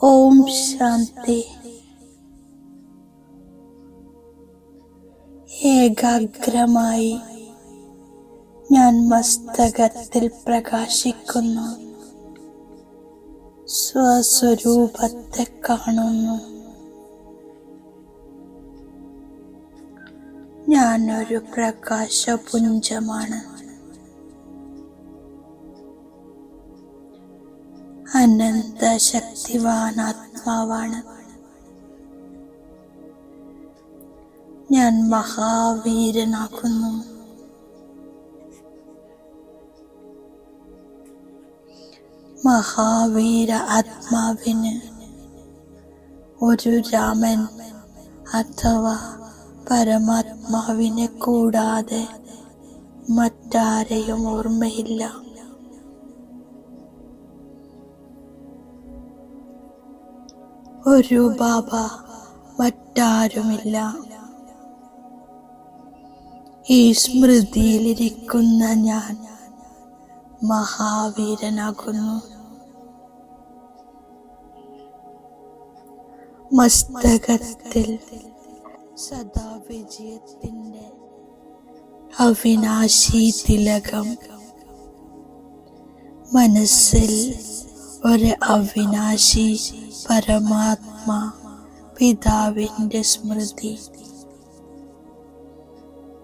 ഓം ശാന്തി. ഏകാഗ്രമായി ഞാൻ മസ്തകത്തിൽ പ്രകാശിക്കുന്നു. സ്വസ്വരൂപത്തെ കാണുന്നു. ഞാനൊരു പ്രകാശപുഞ്ചമാണ്. അനന്ത ശക്തിവാൻ ആത്മാവാണ്. ഞാൻ മഹാവീരനാകുന്നു. മഹാവീര ആത്മാവിന് ഒരു രാമൻ അഥവാ പരമാത്മാവിനെ കൂടാതെ മറ്റാരെയും ഓർമ്മയില്ല. ഒരു ബാബ മറ്റാരുമില്ല. ഈ സ്മൃതിയിലിരിക്കുന്ന ഞാൻ മഹാവീരനാകുന്നു. മസ്തകത്തിൽ സദാ വിജയത്തിന്റെ അവിനാശി തിലകം. മനസ്സിൽ ഒരു അവിനാശി പരമാത്മാ പിതാവിന്റെ സ്മൃതി.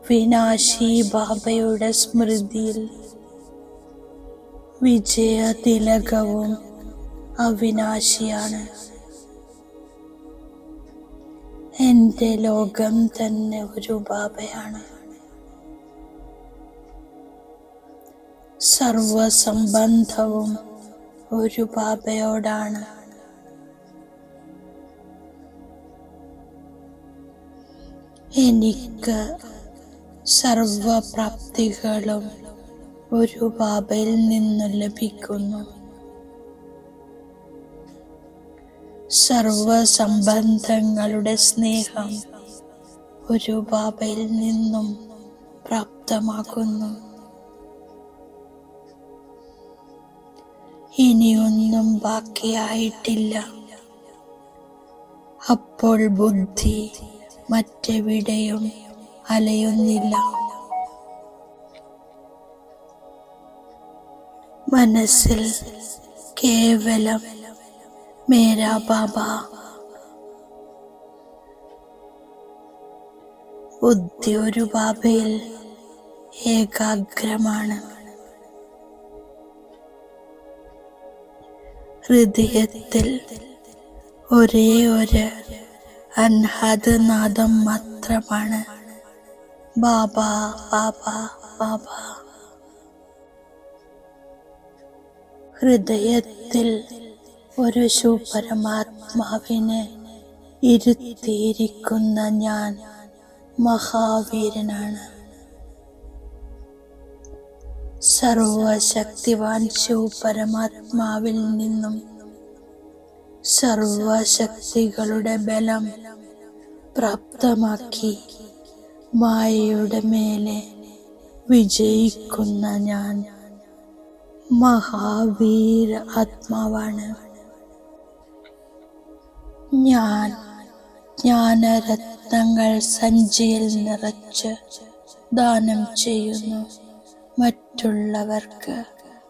വിനാശി ബാബയുടെ സ്മൃതിയിൽ വിജയ തിലകവും അവിനാശിയാണ്. എന്റെ ലോകം തന്നെ ഒരു ബാബയാണ്. സർവസംബന്ധവും ഒരു ബാബയോടാണ്. എനിക്ക് സർവപ്രാപ്തികളും ഒരു ബാബയിൽ നിന്നു ലഭിക്കുന്നു. സർവസംബന്ധങ്ങളുടെ സ്നേഹം ഒരു ബാബയിൽ നിന്നും പ്രാപ്തമാക്കുന്നു. ഇനിയൊന്നും ബാക്കിയായിട്ടില്ല. അപ്പോൾ ബുദ്ധി മറ്റെവിടെയും അലയുന്നില്ല. മനസ്സിൽ കേവലം മേരാ ബാബ. ബുദ്ധി ഒരു ബാബയിൽ ഏകാഗ്രമാണ്. ഹൃദയത്തിൽ ഒരേ ഒരു അൻഹദ് നാദം മാത്രമാണ്. ബാബ ബാബ ബാബ. ഹൃദയത്തിൽ ഒരു ശുപരമാത്മാവിനെ ഇരുത്തിയിരിക്കുന്ന ഞാൻ മഹാവീരനാണ്. സർവശക്തിവാൻ ശിവപരമാത്മാവിൽ നിന്നും സർവശക്തികളുടെ ബലം പ്രാപ്തമാക്കി മായയുടെ മേലെ വിജയിക്കുന്ന ഞാൻ മഹാവീര ആത്മാവാണ്. ഞാൻ ജ്ഞാനരത്നങ്ങൾ സഞ്ചിയിൽ നിറച്ച് ദാനം ചെയ്യുന്നു. മറ്റുള്ളവർക്ക്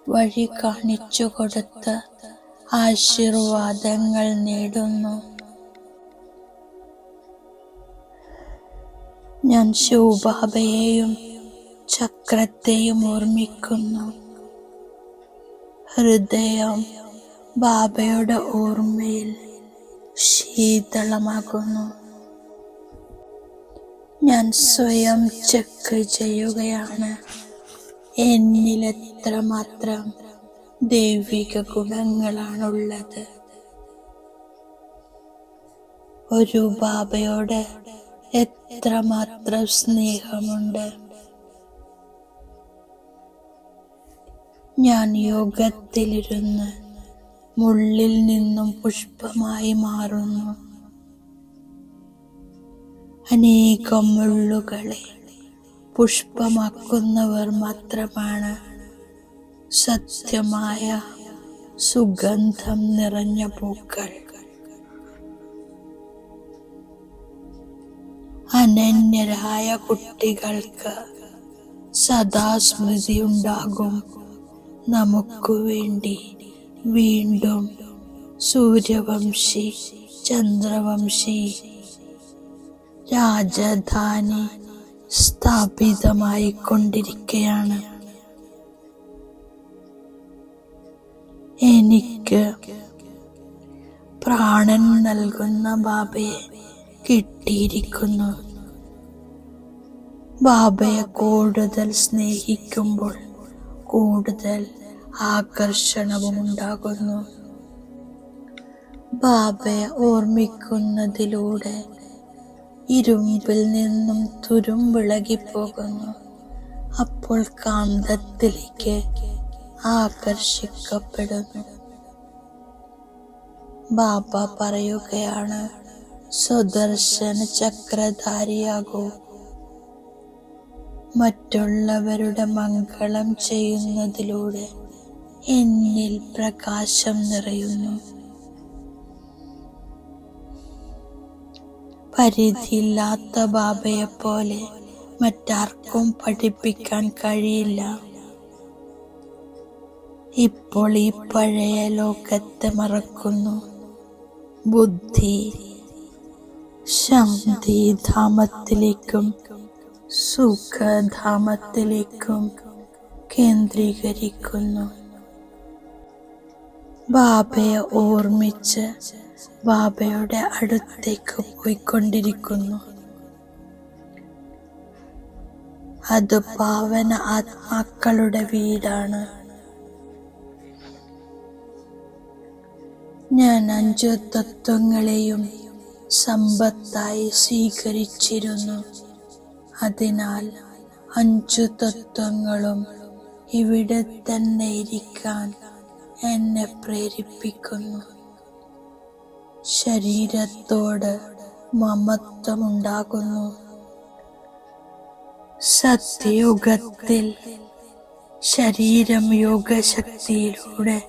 വഴി കാണിച്ചു കൊടുത്ത് ആശീർവാദങ്ങൾ നേടുന്നു. ഞാൻ ശിവബാബയെയും ചക്രത്തെയും ഓർമ്മിക്കുന്നു. ഹൃദയം ബാബയുടെ ഓർമ്മയിൽ ശീതളമാകുന്നു. ഞാൻ സ്വയം ചെക്ക് ചെയ്യുകയാണ്. എന്നിൽ എത്രമാത്രം ദൈവിക ഗുണങ്ങളാണുള്ളത്. ഒരു ബാബയോട് എത്രമാത്രം സ്നേഹമുണ്ട്. ഞാൻ യോഗത്തിലിരുന്ന് മുള്ളിൽ നിന്നും പുഷ്പമായി മാറുന്നു. അനേകം മുള്ളുകളെ പുഷ്പമാക്കുന്നവർ മാത്രമാണ് സത്യമായ സുഗന്ധം നിറഞ്ഞ പൂക്കൾ. അനന്യരായ കുട്ടികൾക്ക് സദാ സ്മൃതിയുണ്ടാകും. നമുക്കു വേണ്ടി വീണ്ടും സൂര്യവംശി ചന്ദ്രവംശി രാജധാനി സ്ഥാപിതമായി കൊണ്ടിരിക്കുകയാണ്. എനിക്ക് പ്രാണൻ നൽകുന്ന ബാബയെ കിട്ടിയിരിക്കുന്നു. ബാബയെ കൂടുതൽ സ്നേഹിക്കുമ്പോൾ കൂടുതൽ ആകർഷണവും ഉണ്ടാകുന്നു. ബാബയെ ഓർമ്മിക്കുന്നതിലൂടെ ഇരുമ്പിൽ നിന്നും തുരുമ്പിളകിപ്പോകുന്നു. അപ്പോൾ കാന്തത്തിലേക്ക് ആകർഷിക്കപ്പെടുന്നു. ബാബ പറയുകയാണ്, സുദർശന ചക്രധാരിയാകൂ. മറ്റുള്ളവരുടെ മംഗളം ചെയ്യുന്നതിലൂടെ എന്നിൽ പ്രകാശം നിറയുന്നു. പരിധിയില്ലാത്ത ബാബയെപ്പോലെ മറ്റാർക്കും പഠിപ്പിക്കാൻ കഴിയില്ല. ഇപ്പോൾ ഈ പഴയ ലോകത്തെ മറക്കുന്നു. ബുദ്ധി ശാന്തിധാമത്തിലേക്കും സുഖധാമത്തിലേക്കും കേന്ദ്രീകരിക്കുന്നു. ബാബയെ ഓർമ്മിച്ച് ബാബയുടെ അടുത്തേക്ക് പോയിക്കൊണ്ടിരിക്കുന്നു. അത് പാവന ആത്മാക്കളുടെ വീടാണ്. ഞാൻ 5 തത്വങ്ങളെയും സമ്പത്തായി സ്വീകരിച്ചിരുന്നു. അതിനാൽ 5 തത്വങ്ങളും ഇവിടെ തന്നെ ഇരിക്കാൻ എന്നെ പ്രേരിപ്പിക്കുന്നു. ശരീരത്തോട് മമത്വമുണ്ടാകുന്നു. സത്യയുഗത്തിൽ ശരീരം യോഗശക്തിയിലൂടെ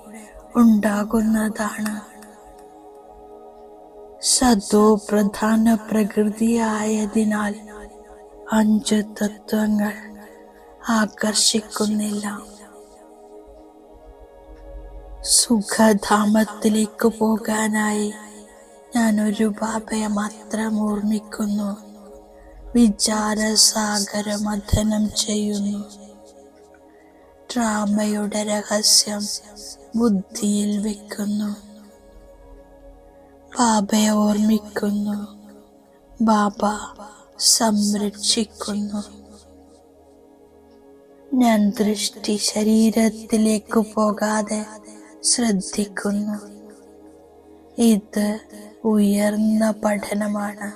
ഉണ്ടാകുന്നതാണ്. സതോ പ്രധാന പ്രകൃതിയായതിനാൽ 5 തത്വങ്ങൾ ആകർഷിക്കുന്നില്ല. സുഖധാമത്തിലേക്ക് പോകാനായി ഞാൻ ഒരു ബാബയെ മാത്രം ഓർമ്മിക്കുന്നു. വിചാരസാഗര മഥനം ചെയ്യുന്നു. ഡ്രാമയുടെ രഹസ്യം ബുദ്ധിയിൽ വെക്കുന്നു. ബാബയെ ഓർമ്മിക്കുന്നു. ബാബ സംരക്ഷിക്കുന്നു. ഞാൻ ദൃഷ്ടി ശരീരത്തിലേക്ക് പോകാതെ ശ്രദ്ധിക്കുന്നു. ഇത് ഉയർന്ന പഠനമാണ്.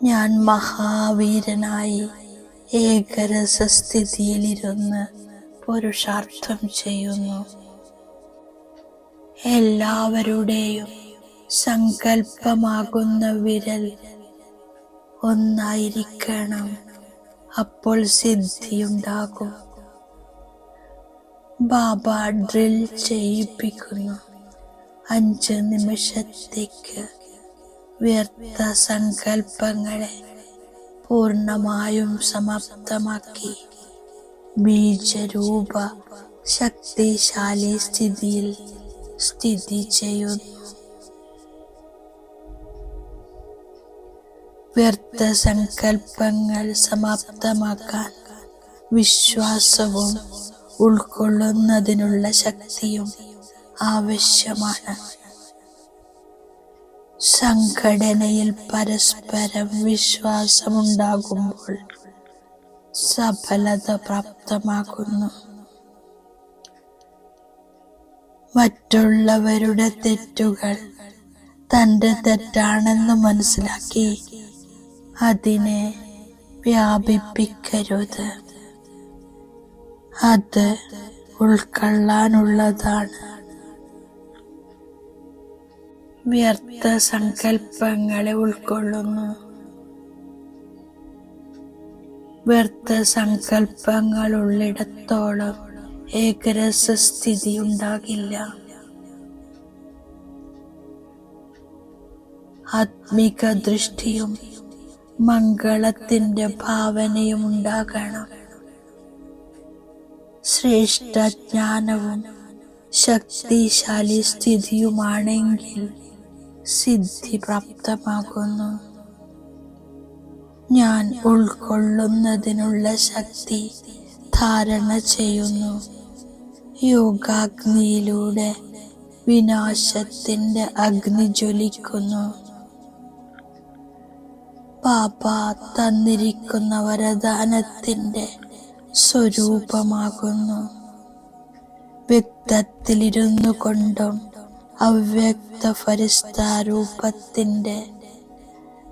ഞാൻ മഹാവീരനായി ഏകരസസ്ഥിതിയിലിരുന്ന് പുരുഷാർത്ഥം ചെയ്യുന്നു. എല്ലാവരുടെയും സങ്കല്പമാകുന്ന വിരൽ ഒന്നായിരിക്കണം. അപ്പോൾ സിദ്ധിയുണ്ടാകും. ബാബ ഡ്രിൽ ചെയ്യിപ്പിക്കുന്നു. 5 നിമിഷത്തേക്ക് വ്യർത്ഥ സങ്കല്പങ്ങളെ പൂർണ്ണമായും സമാപ്തമാക്കി ബീജരൂപ ശക്തിശാലി സ്ഥിതിയിൽ സ്ഥിതി ചെയ്യുന്നു. വ്യർത്ഥ സങ്കല്പങ്ങൾ സമാപ്തമാക്കാൻ വിശ്വാസവും ഉൾക്കൊള്ളുന്നതിനുള്ള ശക്തിയും ആവശ്യമാണ്. സംഘടനയിൽ പരസ്പരം വിശ്വാസമുണ്ടാകുമ്പോൾ സഫലത പ്രാപ്തമാകുന്നു. മറ്റുള്ളവരുടെ തെറ്റുകൾ തൻ്റെ തെറ്റാണെന്ന് മനസ്സിലാക്കി അതിനെ വ്യാപിപ്പിക്കരുത്. അത് ഉൾക്കൊള്ളാനുള്ളതാണ്. വ്യർത്ഥ സങ്കല്പങ്ങളെ ഉൾക്കൊള്ളുന്നു. വ്യർത്ഥ സങ്കല്പങ്ങൾ ഉള്ളിടത്തോളം ഏകരസസ്ഥിതി ഉണ്ടാകില്ല. ആത്മിക ദൃഷ്ടിയും മംഗളത്തിന്റെ ഭാവനയും ഉണ്ടാകണം. ശ്രേഷ്ഠ ജ്ഞാനവും ശക്തിശാലി സ്ഥിതിയുമാണെങ്കിൽ സിദ്ധി പ്രാപ്തമാകുന്നു. ഞാൻ ഉൾക്കൊള്ളുന്നതിനുള്ള ശക്തി ധാരണ ചെയ്യുന്നു. യോഗാഗ്നിയിലൂടെ വിനാശത്തിന്റെ അഗ്നി ജ്വലിക്കുന്നു. ബാബ തന്നിരിക്കുന്ന വരദാനത്തിന്റെ സ്വരൂപമാകുന്നു. വ്യക്തത്തിലിരുന്നു കൊണ്ടും അവ്യക്ത ഫരിസ്താരൂപത്തിന്റെ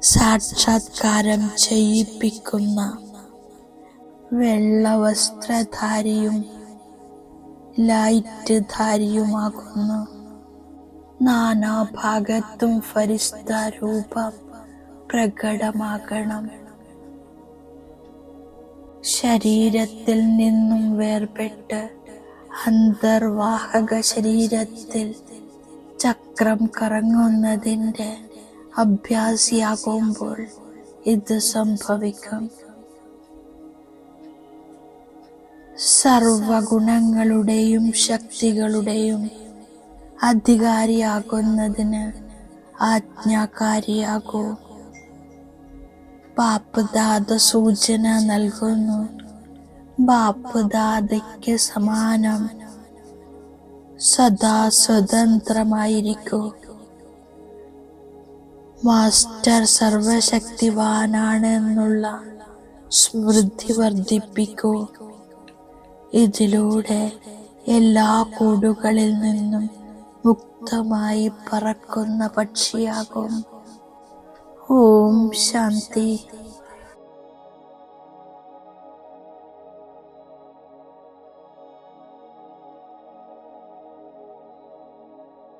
സാക്ഷാത്കാരം ചെയ്യിപ്പിക്കുന്ന വെള്ള വസ്ത്രധാരിയും ലൈറ്റ് ധാരിയുമാകുന്നു. നാനാഭാഗത്തും ഫരിസ്താരൂപം പ്രകടമാകണം. ശരീരത്തിൽ നിന്നും വേർപെട്ട് അന്തർവാഹക ശരീരത്തിൽ ചക്രം കറങ്ങുന്നതിൻ്റെ അഭ്യാസിയാകുമ്പോൾ ഇത് സംഭവിക്കും. സർവഗുണങ്ങളുടെയും ശക്തികളുടെയും അധികാരിയാകുന്നതിന് ആജ്ഞാകാരിയാകൂ. ബാപ്പ് ദാദ സൂചന നൽകുന്നു. ബാപ്പ് ദാദയ്ക്ക് സമാനം സദാ സ്വതന്ത്രമായിരിക്കൂ. മാസ്റ്റർ സർവശക്തിവാനാണ് എന്നുള്ള സ്മൃതി വർദ്ധിപ്പിക്കൂ. ഇതിലൂടെ എല്ലാ കൂടുകളിൽ നിന്നും മുക്തമായി പറക്കുന്ന പക്ഷിയാകും. ഓം ശാന്തി.